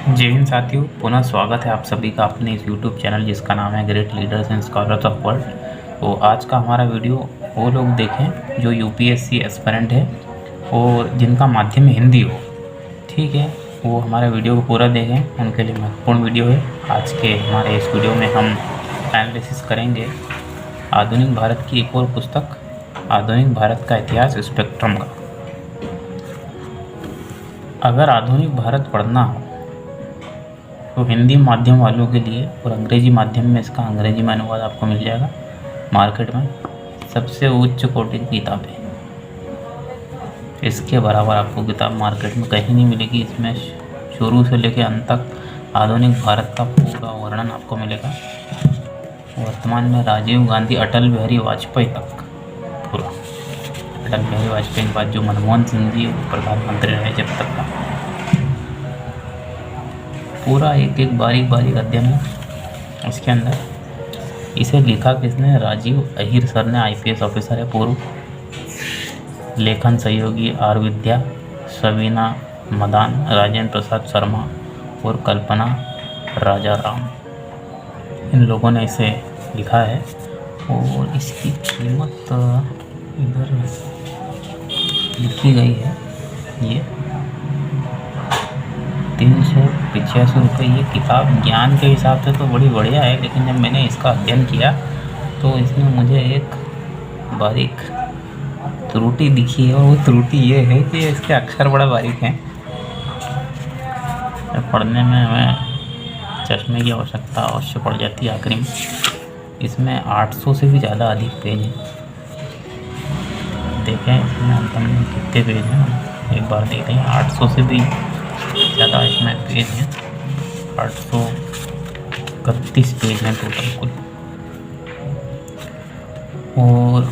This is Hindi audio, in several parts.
जय हिंद साथियों, पुनः स्वागत है आप सभी का अपने इस YouTube चैनल जिसका नाम है great leaders and scholars of world. तो आज का हमारा वीडियो वो लोग देखें जो यूपीएससी एस्पिरेंट है और जिनका माध्यम हिंदी हो। ठीक है, वो हमारे वीडियो को पूरा देखें, उनके लिए महत्वपूर्ण वीडियो है। आज के हमारे इस वीडियो में हम एनालिसिस करेंगे आधुनिक भारत की एक और पुस्तक, आधुनिक भारत का इतिहास स्पेक्ट्रम का। अगर आधुनिक भारत पढ़ना हो तो हिंदी माध्यम वालों के लिए और अंग्रेजी माध्यम में इसका अंग्रेजी में अनुवाद आपको मिल जाएगा मार्केट में। सबसे उच्च कोटि की किताब है, इसके बराबर आपको किताब मार्केट में कहीं नहीं मिलेगी। इसमें शुरू से लेकर अंत तक आधुनिक भारत का पूरा वर्णन आपको मिलेगा। वर्तमान में राजीव गांधी, अटल बिहारी वाजपेयी तक पूरा, अटल बिहारी वाजपेयी के बाद जो मनमोहन सिंह जी प्रधानमंत्री रहे जब तक का पूरा एक एक बारीक बारीक अध्ययन है इसके अंदर। इसे लिखा किसने? राजीव अहीर सर ने, आईपीएस ऑफिसर है पूर्व। लेखन सहयोगी आर विद्या, सवीना मदान, राजेंद्र प्रसाद शर्मा और कल्पना राजा राम, इन लोगों ने इसे लिखा है। और इसकी कीमत इधर लिखी गई है, ये 385 रुपये। ये किताब ज्ञान के हिसाब से तो बड़ी बढ़िया है, लेकिन जब मैंने इसका अध्ययन किया तो इसमें मुझे एक बारीक त्रुटि दिखी है, और वो त्रुटि ये है कि इसके अक्षर बड़ा बारीक हैं। पढ़ने में हमें चश्मे की आवश्यकता अवश्य पड़ जाती है आखिरी में। इसमें 800 से भी ज़्यादा अधिक पेज हैं। देखें इसमें अंत में कितने पेज हैं, एक बार देख लें। 800 से भी ज़्यादा इसमें पेज हैं, 831 पेज हैं टोटल कुल। और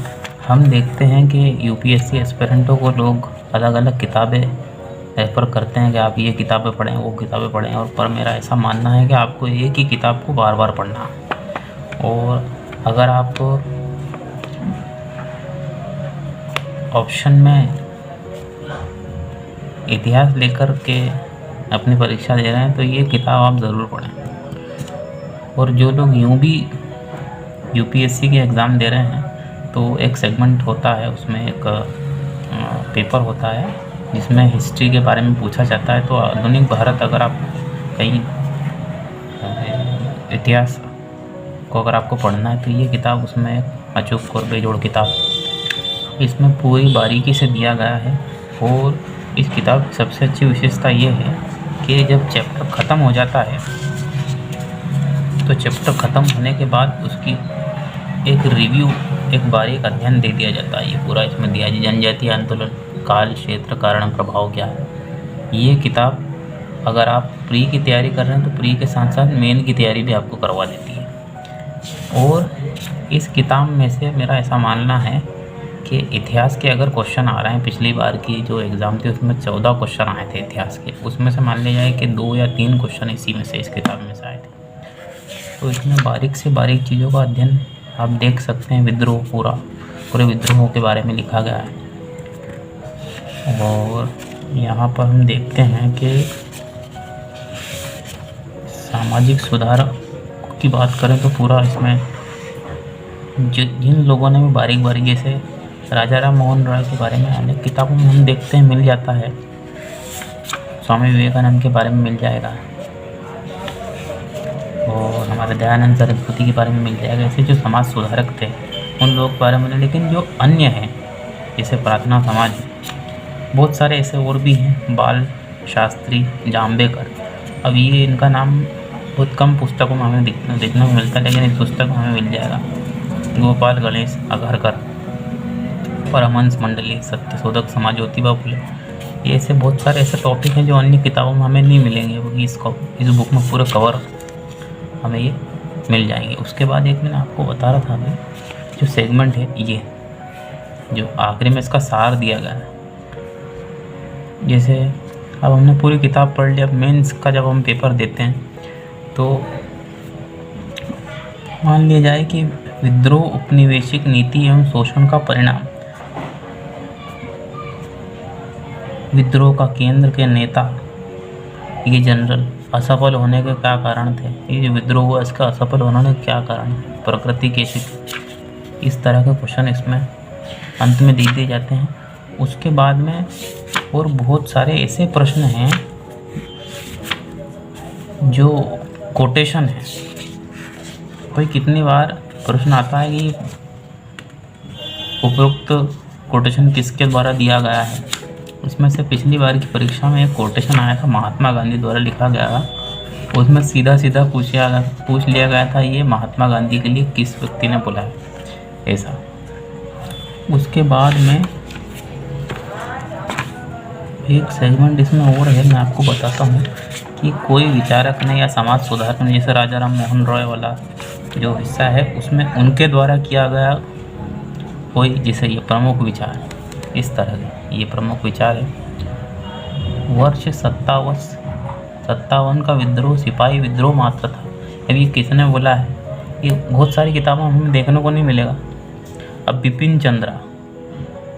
हम देखते हैं कि यूपीएससी एस्पिरेंटों को लोग अलग अलग किताबें रेफ़र करते हैं कि आप ये किताबें पढ़ें, वो किताबें पढ़ें। और पर मेरा ऐसा मानना है कि आपको एक ही किताब को बार बार पढ़ना है। और अगर आप ऑप्शन में इतिहास लेकर के अपनी परीक्षा दे रहे हैं तो ये किताब आप ज़रूर पढ़ें। और जो लोग यूँ भी यूपीएससी के एग्ज़ाम दे रहे हैं तो एक सेगमेंट होता है, उसमें एक पेपर होता है जिसमें हिस्ट्री के बारे में पूछा जाता है। तो आधुनिक भारत अगर आप कहीं इतिहास को अगर आपको पढ़ना है तो ये किताब उसमें अचूक और बेजोड़ किताब, इसमें पूरी बारीकी से दिया गया है। और इस किताब की सबसे अच्छी विशेषता ये है कि जब चैप्टर ख़त्म हो जाता है तो चैप्टर ख़त्म होने के बाद उसकी एक रिव्यू, एक बारीक अध्ययन दे दिया जाता है। ये पूरा इसमें दिया है, जनजातीय आंदोलन, काल, क्षेत्र, कारण, प्रभाव क्या है। ये किताब अगर आप प्री की तैयारी कर रहे हैं तो प्री के साथ साथ मेन की तैयारी भी आपको करवा देती है। और इस किताब में से मेरा ऐसा मानना है कि इतिहास के अगर क्वेश्चन आ रहे हैं, पिछली बार की जो एग्ज़ाम थी उसमें 14 क्वेश्चन आए थे इतिहास के, उसमें से मान लिया जाए कि 2 या 3 क्वेश्चन इसी में से, इस किताब में से आए थे। तो इसमें बारीक से बारीक चीज़ों का अध्ययन आप देख सकते हैं। विद्रोह, पूरे विद्रोहों के बारे में लिखा गया है। और यहाँ पर हम देखते हैं कि सामाजिक सुधार की बात करें तो पूरा इसमें जिन लोगों ने भी बारीक बारीकी से, राजा राम मोहन राय के बारे में अनेक किताबों में हम देखते हैं मिल जाता है, स्वामी विवेकानंद के बारे में मिल जाएगा, और हमारे दयानंद सरस्वती के बारे में मिल जाएगा। ऐसे जो समाज सुधारक थे उन लोगों के बारे में। लेकिन जो अन्य हैं जैसे प्रार्थना समाज, बहुत सारे ऐसे और भी हैं, बाल शास्त्री, जाम्बेकर। अब ये इनका नाम बहुत कम पुस्तकों में हमें देखने को मिलता है, लेकिन इस पुस्तक में हमें मिल जाएगा। गोपाल गणेश अघरकर, परमहंस मंडली, सत्यशोधक समाज, ज्योतिबा फुले। ये ऐसे बहुत सारे ऐसे टॉपिक हैं जो अन्य किताबों में हमें नहीं मिलेंगे, क्योंकि इस बुक में पूरा कवर हमें ये मिल जाएंगे। उसके बाद एक मैंने आपको बता रहा था अभी, जो सेगमेंट है ये जो आखिरी में इसका सार दिया गया है। जैसे अब हमने पूरी किताब पढ़ ली, अब मेंस का जब हम पेपर देते हैं तो मान लिया जाए कि विद्रोह, उपनिवेशिक नीति एवं शोषण का परिणाम, विद्रोह का केंद्र के नेता ये जनरल असफल होने के क्या कारण थे, ये जो विद्रोह हुआ इसका असफल होने के क्या कारण, प्रकृति कैसी, इस तरह के क्वेश्चन इसमें अंत में दे दिए जाते हैं। उसके बाद में और बहुत सारे ऐसे प्रश्न हैं जो कोटेशन है। कोई कितनी बार प्रश्न आता है कि उपरोक्त कोटेशन किसके द्वारा दिया गया है। उसमें से पिछली बार की परीक्षा में एक कोटेशन आया था, महात्मा गांधी द्वारा लिखा गया था। उसमें सीधा सीधा पूछ लिया गया था, ये महात्मा गांधी के लिए किस व्यक्ति ने बोला है, ऐसा। उसके बाद में एक सेगमेंट इसमें और है, मैं आपको बताता हूँ कि कोई विचारक ने या समाज सुधारक ने, जैसे राजा राम मोहन रॉय वाला जो हिस्सा है उसमें उनके द्वारा किया गया कोई, जैसे ये प्रमुख विचार, इस तरह के ये प्रमुख विचार है। वर्ष 57 का विद्रोह सिपाही विद्रोह मात्र था। अब ये किसने बोला है, ये बहुत सारी किताबों में हमें देखने को नहीं मिलेगा। अब बिपिन चंद्रा,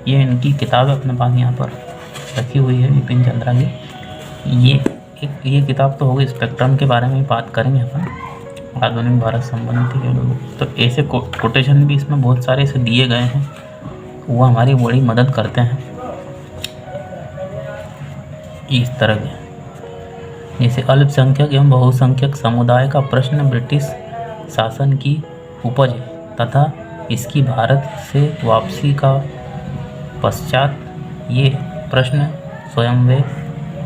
ये इनकी किताब है अपने पास यहाँ पर रखी हुई है, बिपिन चंद्रा की। ये किताब तो होगी, स्पेक्ट्रम के बारे में बात करेंगे अपन, आधुनिक भारत संबंधी के लोग। तो ऐसे कोटेशन भी इसमें बहुत सारे ऐसे दिए गए हैं, वो हमारी बड़ी मदद करते हैं। इस तरह के जैसे अल्पसंख्यक एवं बहुसंख्यक समुदाय का प्रश्न ब्रिटिश शासन की उपज है तथा इसकी भारत से वापसी का पश्चात ये प्रश्न स्वयं वे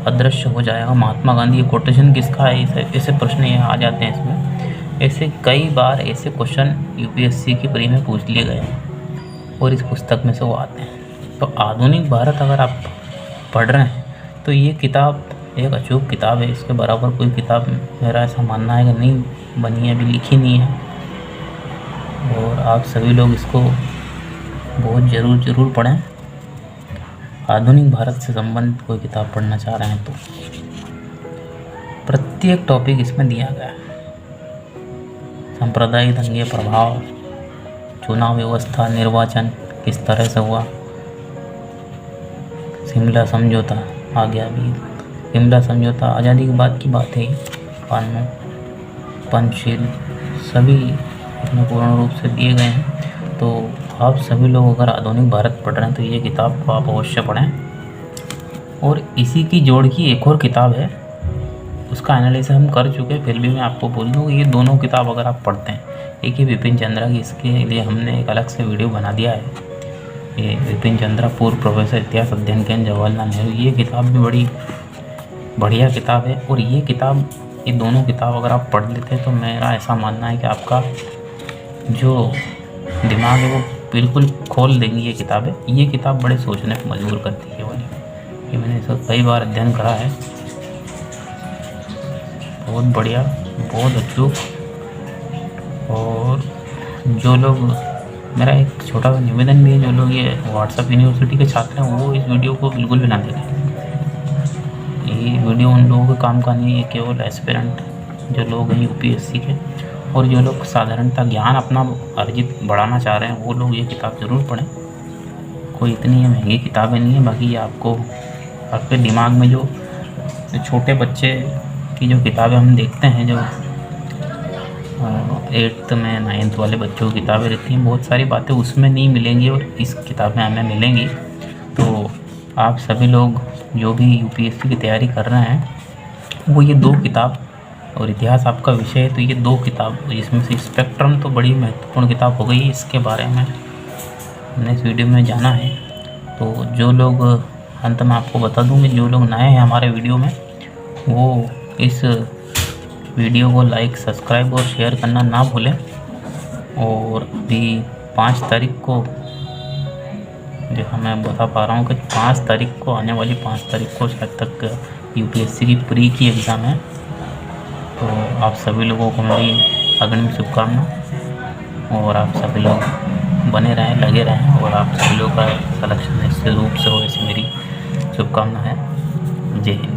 अदृश्य हो जाएगा। महात्मा गांधी, ये कोटेशन किसका है, ऐसे प्रश्न ये आ जाते हैं इसमें। ऐसे कई बार ऐसे क्वेश्चन यूपीएससी की प्री में पूछ लिए गए हैं और इस पुस्तक में से वो आते हैं। तो आधुनिक भारत अगर आप पढ़ रहे हैं तो ये किताब एक अचूक किताब है, इसके बराबर कोई किताब मेरा ऐसा मानना है कि नहीं बनी है, अभी लिखी नहीं है। और आप सभी लोग इसको बहुत ज़रूर पढ़ें। आधुनिक भारत से संबंधित कोई किताब पढ़ना चाह रहे हैं तो प्रत्येक टॉपिक इसमें दिया गया है। सांप्रदायिक दंगे प्रभाव, चुनाव व्यवस्था, निर्वाचन किस तरह से हुआ, शिमला समझौता आ गया। अभी शिमला समझौता आज़ादी के बाद की बात है, कानून पंचशील सभी इसमें पूर्ण रूप से दिए गए हैं। तो आप सभी लोग अगर आधुनिक भारत पढ़ रहे हैं तो ये किताब को आप अवश्य पढ़ें। और इसी की जोड़ की एक और किताब है, उसका एनालिसिस हम कर चुके हैं, फिर भी मैं आपको बोल दूँ ये दोनों किताब अगर आप पढ़ते हैं, एक ही बिपिन चंद्रा की, इसके लिए हमने एक अलग से वीडियो बना दिया है। ये बिपिन चंद्रा पूर्व प्रोफेसर इतिहास अध्ययन केंद्र जवाहरलाल नेहरू, ये किताब भी बड़ी बढ़िया किताब है। और ये दोनों किताब अगर आप पढ़ लेते हैं तो मेरा ऐसा मानना है कि आपका जो दिमाग है वो बिल्कुल खोल देंगी ये किताबें। ये किताब बड़े सोचने पर मजबूर करती है वाली, ये मैंने इसका कई बार अध्ययन करा है। बहुत बढ़िया, बहुत अचूक। और जो लोग, मेरा एक छोटा निवेदन भी है, जो लोग ये व्हाट्सएप यूनिवर्सिटी के छात्र हैं वो इस वीडियो को बिल्कुल भी ना देखें। ये वीडियो उन लोगों के काम का नहीं है, केवल एस्पिरेंट जो लोग हैं यूपीएससी के, और जो लोग साधारणतः ज्ञान अपना अर्जित बढ़ाना चाह रहे हैं वो लोग ये किताब ज़रूर पढ़ें। कोई इतनी महंगी किताबें नहीं है, बाकी ये आपको आपके दिमाग में जो छोटे बच्चे की जो किताबें हम देखते हैं, जो 8th में 9th वाले बच्चों की किताबें रहती हैं, बहुत सारी बातें उसमें नहीं मिलेंगी और इस किताब में हमें मिलेंगी। तो आप सभी लोग जो भी यूपीएससी की तैयारी कर रहे हैं वो ये 2 किताब, और इतिहास आपका विषय है तो ये 2 किताब, जिसमें से स्पेक्ट्रम तो बड़ी महत्वपूर्ण किताब हो गई, इसके बारे में हमने इस वीडियो में जाना है। तो जो लोग, अंत में आपको बता दूँगी, जो लोग नए हैं हमारे वीडियो में वो इस वीडियो को लाइक, सब्सक्राइब और शेयर करना ना भूलें। और अभी 5 तारीख को, जो मैं बता पा रहा हूँ कि 5 तारीख को, आने वाली 5 तारीख को शायद तक यूपीएससी की प्री की एग्ज़ाम है। तो आप सभी लोगों को मेरी अग्रिम शुभकामना, और आप सभी लोग बने रहें, लगे रहें, और आप सभी लोग का सिलेक्शन निश्चित रूप से हो, ऐसी मेरी शुभकामना है। जय हिंद।